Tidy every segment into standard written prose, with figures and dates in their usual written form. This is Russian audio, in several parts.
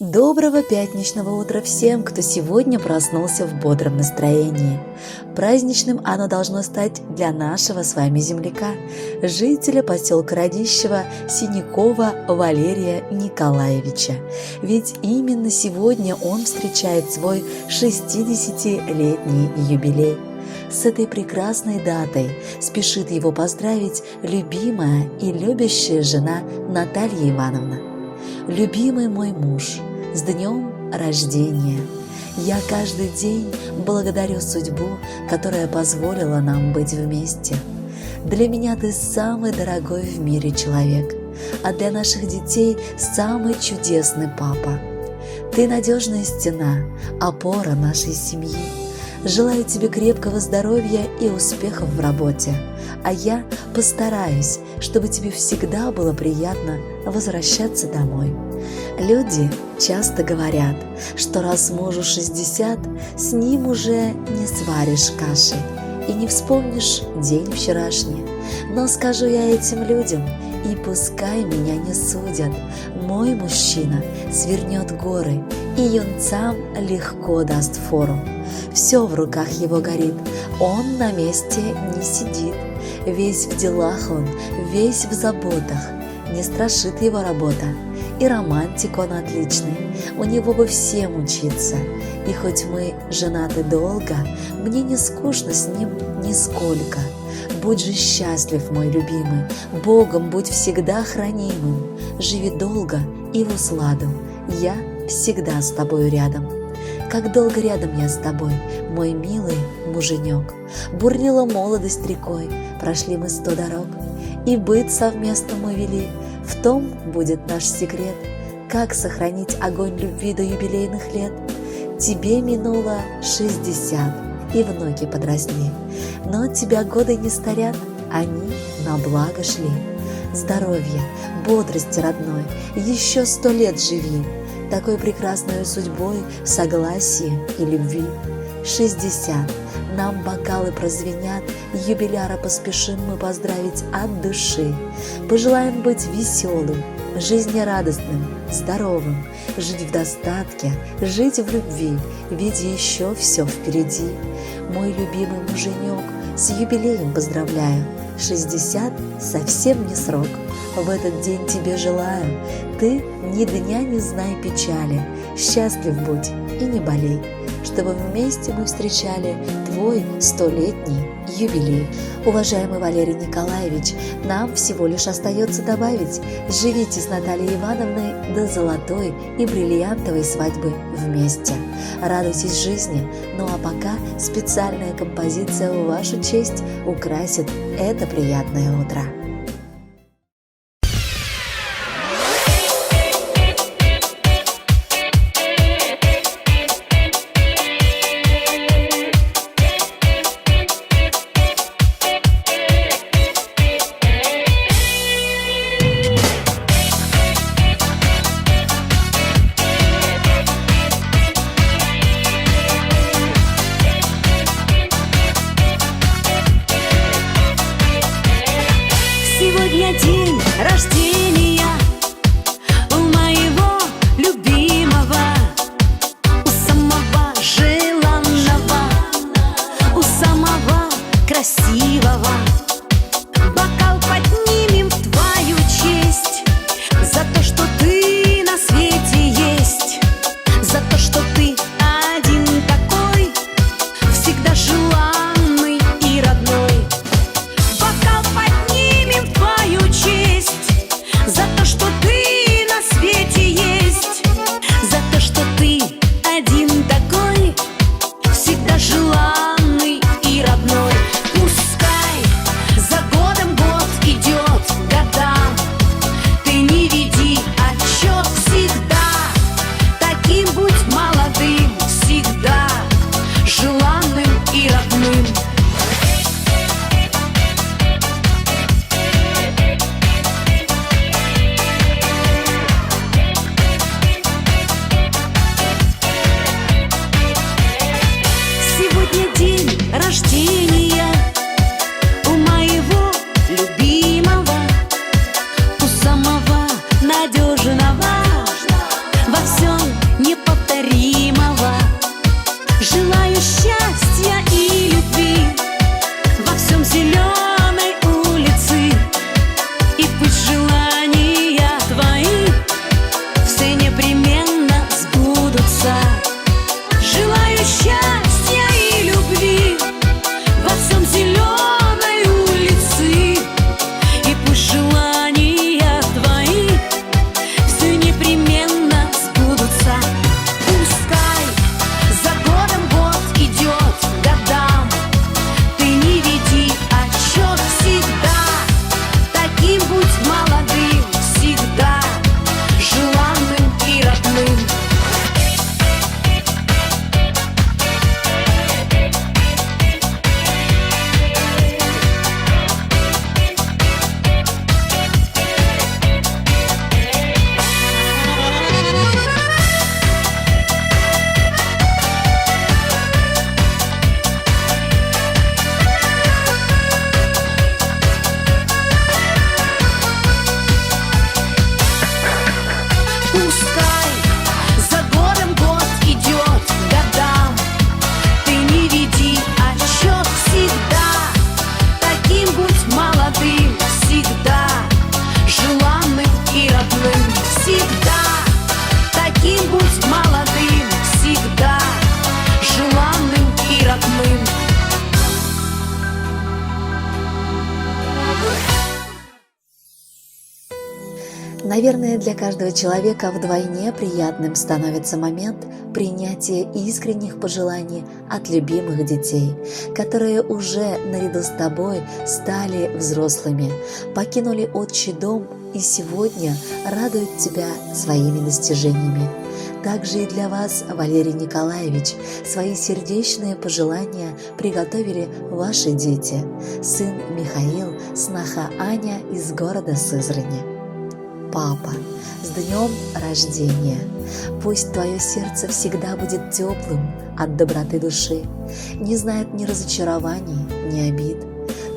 Доброго пятничного утра всем, кто сегодня проснулся в бодром настроении. Праздничным оно должно стать для нашего с вами земляка, жителя поселка Радищева Синякова Валерия Николаевича. Ведь именно сегодня он встречает свой 60-летний юбилей. С этой прекрасной датой спешит его поздравить любимая и любящая жена Наталья Ивановна. Любимый мой муж, с днем рождения! Я каждый день благодарю судьбу, которая позволила нам быть вместе. Для меня ты самый дорогой в мире человек, а для наших детей самый чудесный папа. Ты надежная стена, опора нашей семьи. Желаю тебе крепкого здоровья и успехов в работе, а я постараюсь, чтобы тебе всегда было приятно возвращаться домой. Люди часто говорят, что раз мужу 60, с ним уже не сваришь каши и не вспомнишь день вчерашний. Но скажу я этим людям, и пускай меня не судят, мой мужчина свернет горы и юнцам легко даст фору. Все в руках его горит, он на месте не сидит. Весь в делах он, весь в заботах, не страшит его работа. И романтик он отличный, у него бы всем учиться. И хоть мы женаты долго, мне не скучно с ним нисколько. Будь же счастлив, мой любимый, Богом будь всегда хранимым. Живи долго и в усладу, я всегда с тобою рядом. Как долго рядом я с тобой, мой милый муженек. Бурлила молодость рекой, прошли мы 100 дорог. И быт совместно мы вели, в том будет наш секрет. Как сохранить огонь любви до юбилейных лет? Тебе минуло 60, и внуки подросли. Но тебя годы не старят, они на благо шли. Здоровья, бодрости родной, еще 100 лет живи, такой прекрасной судьбой, согласии и любви. 60, нам бокалы прозвенят, юбиляра поспешим мы поздравить от души. Пожелаем быть веселым, жизнерадостным, здоровым, жить в достатке, жить в любви, ведь еще все впереди. Мой любимый муженек, с юбилеем поздравляю, 60 совсем не срок. В этот день тебе желаю, ты ни дня не знай печали, счастлив будь и не болей, чтобы вместе мы встречали твой 100-летний юбилей. Уважаемый Валерий Николаевич, нам всего лишь остается добавить: живите с Натальей Ивановной до золотой и бриллиантовой свадьбы вместе. Радуйтесь жизни, ну а пока специальная композиция в вашу честь украсит это приятное утро. Сегодня день рождения у моего любимого, у самого желанного, у самого красивого. Бокал поднимем в твою честь за то, что ты на свете есть, за то, что ты один такой, всегда желанный и родной. Бокал поднимем в твою честь за то, что ты на свете есть, за то, что ты один такой, всегда желанный и родной. Пускай за годом год идет годам, ты не веди отчет всегда, таким будь молодым, всегда желанным и родным. Сегодня день рождения у моего любимого, у самого надежного, во всем будь молодым, всегда желанным и родным. Наверное, для каждого человека вдвойне приятным становится момент принятия искренних пожеланий от любимых детей, которые уже наряду с тобой стали взрослыми, покинули отчий дом и сегодня радуют тебя своими достижениями. Также и для вас, Валерий Николаевич, свои сердечные пожелания приготовили ваши дети, сын Михаил, сноха Аня из города Сызрани. Папа, с днем рождения! Пусть твое сердце всегда будет теплым от доброты души, не знает ни разочарований, ни обид.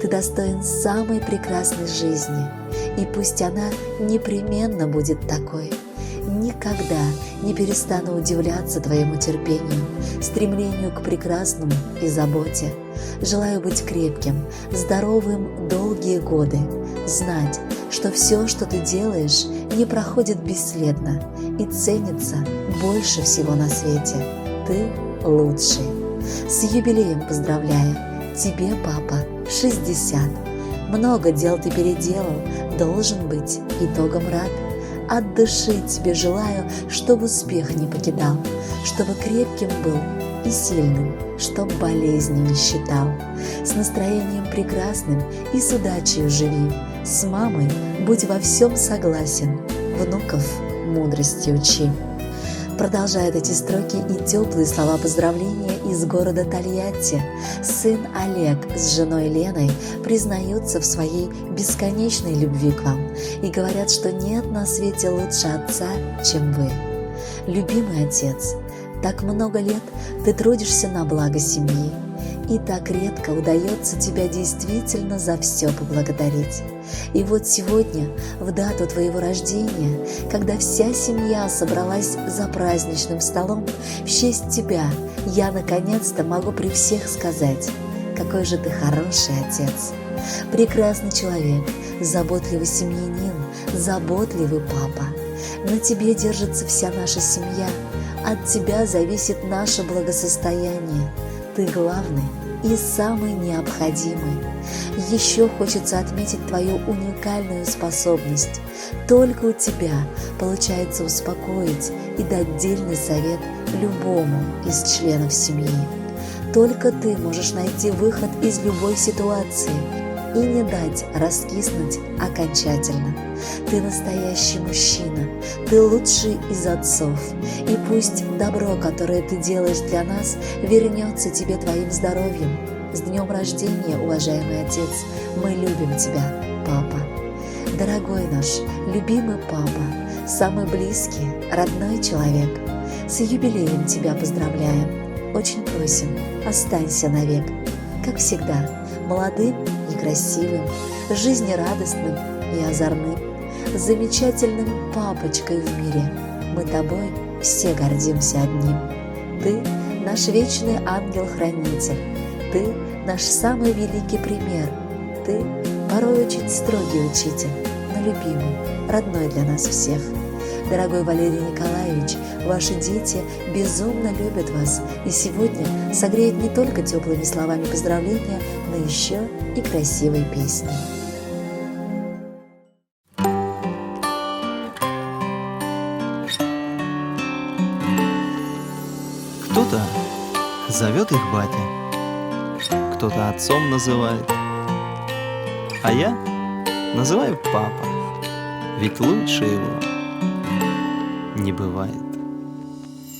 Ты достоин самой прекрасной жизни, и пусть она непременно будет такой. Никогда не перестану удивляться твоему терпению, стремлению к прекрасному и заботе. Желаю быть крепким, здоровым долгие годы, знать, что все, что ты делаешь, не проходит бесследно и ценится больше всего на свете. Ты лучший. С юбилеем поздравляю! Тебе, папа, 60. Много дел ты переделал, должен быть итогом рад. От души тебе желаю, чтобы успех не покидал, чтобы крепким был и сильным, чтоб болезни не считал. С настроением прекрасным и с удачей живи, с мамой будь во всем согласен, внуков мудрости учи. Продолжает эти строки и теплые слова поздравления из города Тольятти. Сын Олег с женой Леной признаются в своей бесконечной любви к вам и говорят, что нет на свете лучше отца, чем вы. Любимый отец, так много лет ты трудишься на благо семьи, и так редко удается тебя действительно за все поблагодарить. И вот сегодня, в дату твоего рождения, когда вся семья собралась за праздничным столом, в честь тебя я наконец-то могу при всех сказать, какой же ты хороший отец, прекрасный человек, заботливый семьянин, заботливый папа. На тебе держится вся наша семья, от тебя зависит наше благосостояние. Ты главный и самый необходимый. Еще хочется отметить твою уникальную способность. Только у тебя получается успокоить и дать дельный совет любому из членов семьи. Только ты можешь найти выход из любой ситуации и не дать раскиснуть окончательно. Ты настоящий мужчина, ты лучший из отцов, и пусть добро, которое ты делаешь для нас, вернется тебе твоим здоровьем. С днем рождения, уважаемый отец, мы любим тебя, папа. Дорогой наш, любимый папа, самый близкий, родной человек, с юбилеем тебя поздравляем. Очень просим, останься навек, как всегда, молодым и красивым, жизнерадостным и озорным, замечательным папочкой в мире. Мы тобой все гордимся одним. Ты наш вечный ангел-хранитель, ты наш самый великий пример, ты порой очень строгий учитель, но любимый, родной для нас всех. Дорогой Валерий Николаевич, ваши дети безумно любят вас и сегодня согреют не только теплыми словами поздравления, но еще и красивой песней. Кто-то зовет их батя, кто-то отцом называет, а я называю папа, ведь лучше его не бывает.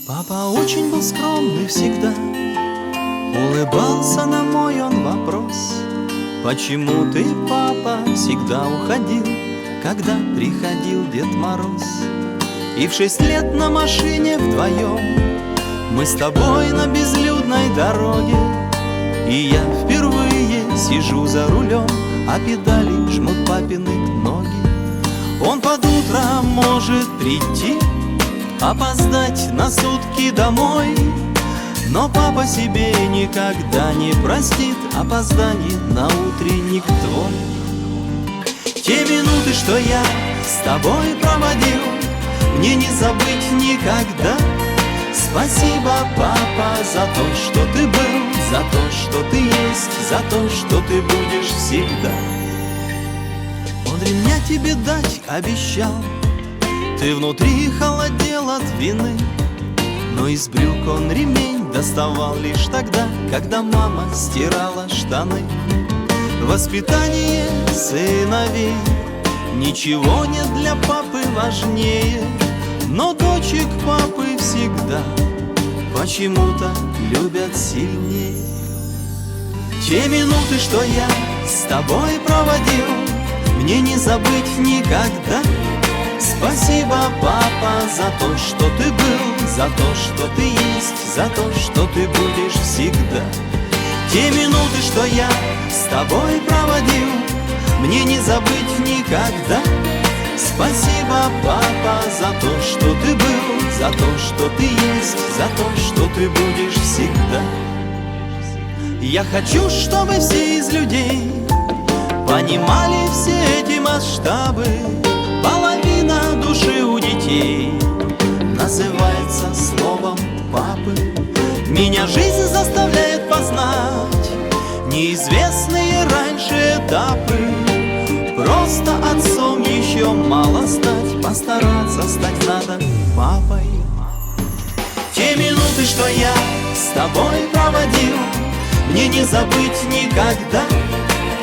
Папа очень был скромный всегда, улыбался на мой он вопрос: почему ты, папа, всегда уходил, когда приходил Дед Мороз? И в 6 лет на машине вдвоем мы с тобой на безлюдной дороге, и я впервые сижу за рулем, а педали жмут папины ноги. Он под утро может прийти, опоздать на сутки домой, но папа себе никогда не простит опоздание на утренник твой. Те минуты, что я с тобой проводил, мне не забыть никогда. Спасибо, папа, за то, что ты был, за то, что ты есть, за то, что ты будешь всегда. Он ремня тебе дать обещал, ты внутри холодел от вины, но из брюк он ремень доставал лишь тогда, когда мама стирала штаны. Воспитание сыновей ничего нет для папы важнее, но дочек папы всегда почему-то любят сильнее. Те минуты, что я с тобой проводил, мне не забыть никогда. Спасибо, папа, за то, что ты был, за то, что ты есть, за то, что ты будешь всегда. Те минуты, что я с тобой проводил, мне не забыть никогда. Спасибо, папа, за то, что ты был, за то, что ты есть, за то, что ты будешь всегда. Я хочу, чтобы все из людей понимали все эти масштабы. Половина души у детей называется словом папы. Меня жизнь заставляет познать неизвестные раньше этапы. Просто отцом еще мало стать, постараться стать надо папой. Те минуты, что я с тобой проводил, мне не забыть никогда.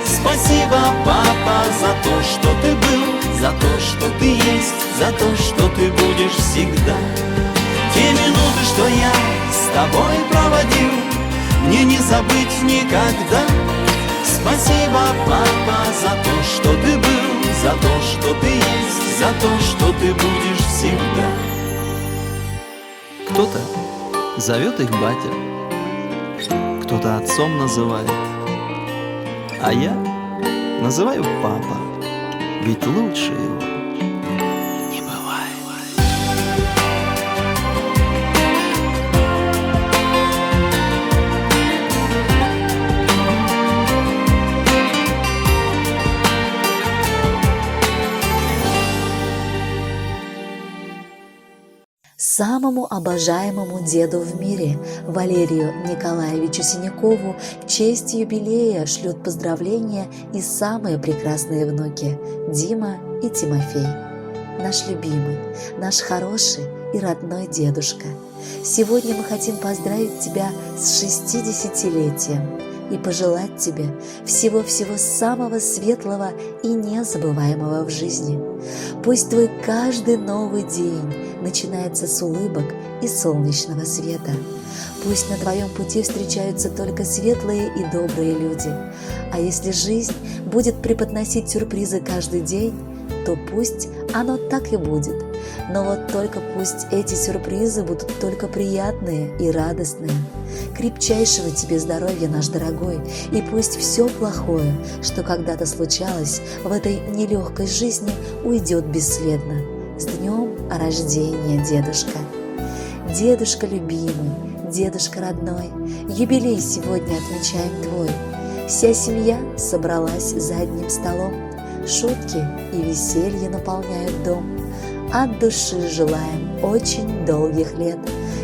Спасибо, папа, за то, что ты был, за то, что ты есть, за то, что ты будешь всегда. Те минуты, что я с тобой проводил, мне не забыть никогда. Спасибо, папа, за то, что ты был, за то, что ты есть, за то, что ты будешь всегда. Кто-то зовет их батя, кто-то отцом называет, а я называю папа, ведь лучше его не бывает. Самому обожаемому деду в мире, Валерию Николаевичу Синякову, в честь юбилея шлют поздравления и самые прекрасные внуки Дима и Тимофей. Наш любимый, наш хороший и родной дедушка, сегодня мы хотим поздравить тебя с 60-летием и пожелать тебе всего-всего самого светлого и незабываемого в жизни. Пусть твой каждый новый день начинается с улыбок и солнечного света. Пусть на твоем пути встречаются только светлые и добрые люди. А если жизнь будет преподносить сюрпризы каждый день, то пусть оно так и будет. Но вот только пусть эти сюрпризы будут только приятные и радостные. Крепчайшего тебе здоровья, наш дорогой, и пусть все плохое, что когда-то случалось в этой нелегкой жизни, уйдет бесследно. С днем рождения, дедушка! Дедушка любимый, дедушка родной, юбилей сегодня отмечаем твой. Вся семья собралась за одним столом, шутки и веселье наполняют дом. От души желаем очень долгих лет,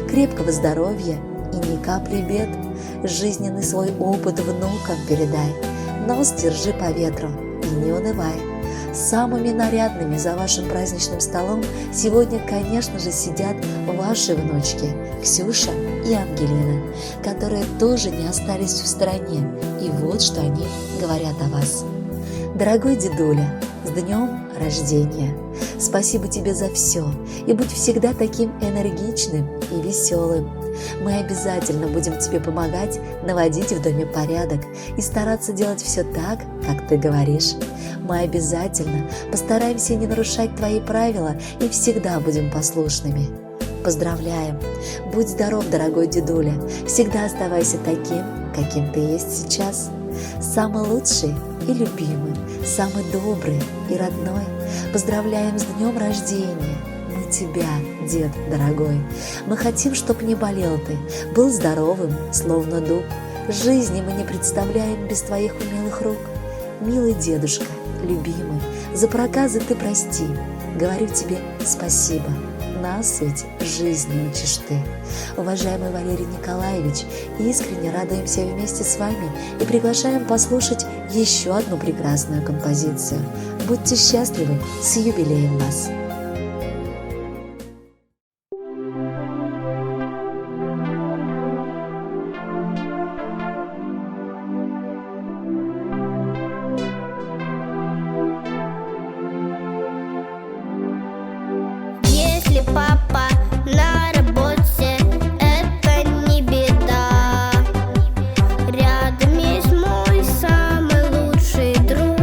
крепкого здоровья и ни капли бед. Жизненный свой опыт внукам передай, нос держи по ветру и не унывай. Самыми нарядными за вашим праздничным столом сегодня, конечно же, сидят ваши внучки Ксюша и Ангелина, которые тоже не остались в стороне. И вот что они говорят о вас. Дорогой дедуля, с днем рождения! Спасибо тебе за все, и будь всегда таким энергичным и веселым. Мы обязательно будем тебе помогать наводить в доме порядок и стараться делать все так, как ты говоришь. Мы обязательно постараемся не нарушать твои правила и всегда будем послушными. Поздравляем! Будь здоров, дорогой дедуля, всегда оставайся таким, каким ты есть сейчас. Самый лучший и любимый, самый добрый и родной. Поздравляем с днем рождения! Мы тебя, дед дорогой. Мы хотим, чтоб не болел ты, был здоровым, словно дуб. Жизни мы не представляем без твоих умелых рук. Милый дедушка, любимый, за проказы ты прости. Говорю тебе спасибо. нас ведь жизнь учишь ты. Уважаемый Валерий Николаевич, искренне радуемся вместе с вами и приглашаем послушать еще одну прекрасную композицию. Будьте счастливы, с юбилеем вас! Если папа на работе, это не беда. Рядом есть мой самый лучший друг.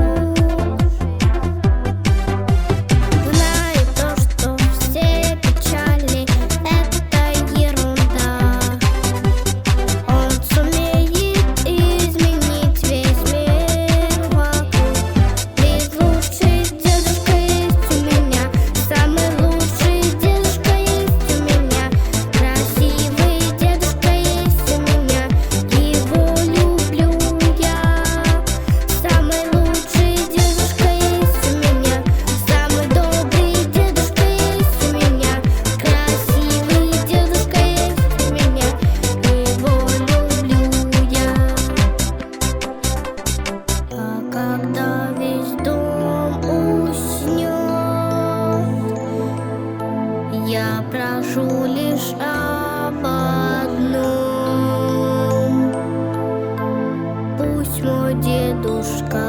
Знаю то, что все печали — это ерунда. Он сумеет изменить весь мир вокруг. Ведь лучший дедушка есть у меня, самый лучший дедушка есть у меня, красивый дедушка есть у меня, его люблю я. Самый лучший дедушка есть у меня, самый добрый дедушка есть у меня, красивый дедушка есть у меня, его люблю я. А когда весь дом уснет, я прошу лишь об одном: пусть мой дедушка